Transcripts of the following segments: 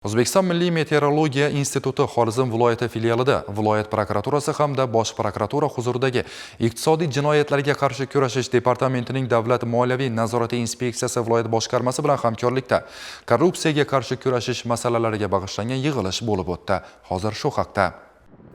O'zbekiston Milliy meteorologiya instituti Xorazm viloyati filialida viloyat prokuraturasi hamda Bosh prokuratura huzuridagi iqtisodiy jinoyatlarga qarshi kurashish departamentining davlat moliyaviy nazorati inspeksiyasi viloyat boshqarmasi bilan hamkorlikda korrupsiyaga qarshi kurashish masalalariga bag'ishlangan yig'ilish bo'lib o'tdi. Hozir shu haqda.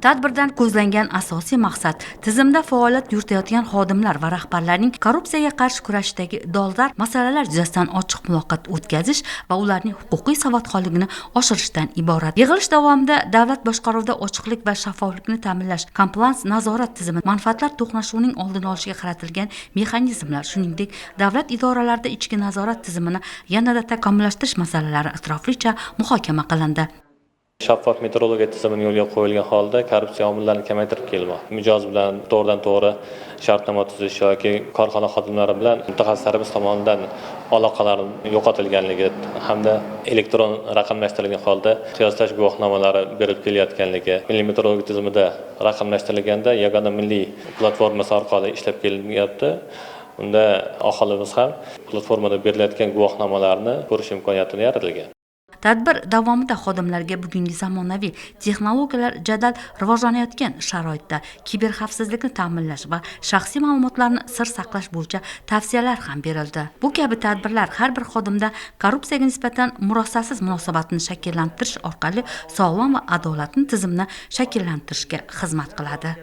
Tadbirdan ko'zlangan asosiy maqsad tizimda faoliyat yuritayotgan xodimlar va rahbarlarning korrupsiyaga qarshi kurashdagi dolzarb masalalar yuzasidan ochiq muloqot o'tkazish va ularning huquqiy savodxonligini oshirishdan iborat. Yig'ilish davomida davlat boshqaruvida ochiqlik va shaffoflikni ta'minlash, komplans nazorat tizimi, manfaatlar to'qnashuvining oldini olishga qaratilgan mexanizmlar, shuningdek davlat idoralarida ichki nazorat tizimini yanada takomillashtirish masalalari atroflicha muhokama qilindi. Shaffof meteorologiya tizimini yo'lga qo'yilgan holda korrupsiya omillarini kamaytirib kelmoqda. Mijoz bilan to'g'ridan-to'g'ri shartnoma tuzish yoki korxona xodimlari bilan mutaxassislarimiz tomonidan aloqalar yo'qotilganligi hamda elektron raqamlashtirilgan holda qiyoslash guvohnomalari berib kelayotganligi, milliy meteorologiya tizimida raqamlashtirilganda yagona milliy platformasi orqali ishlab kelinyapti. Unda aholimiz ham platformada berilayotgan guvohnomalarni ko'rish imkoniyatini yaratilgan. Tadbir davomida xodimlarga bugungi zamonaviy texnologiyalar jadal rivojlanayotgan sharoitda kiberxavfsizlikni ta'minlash va shaxsiy ma'lumotlarni sir saqlash bo'yicha tavsiyalar ham berildi. Bu kabi tadbirlar har bir xodimda korrupsiyaga nisbatan murosasiz munosabatni shakllantirish orqali sog'lom va adolatli tizimni shakllantirishga xizmat qiladi.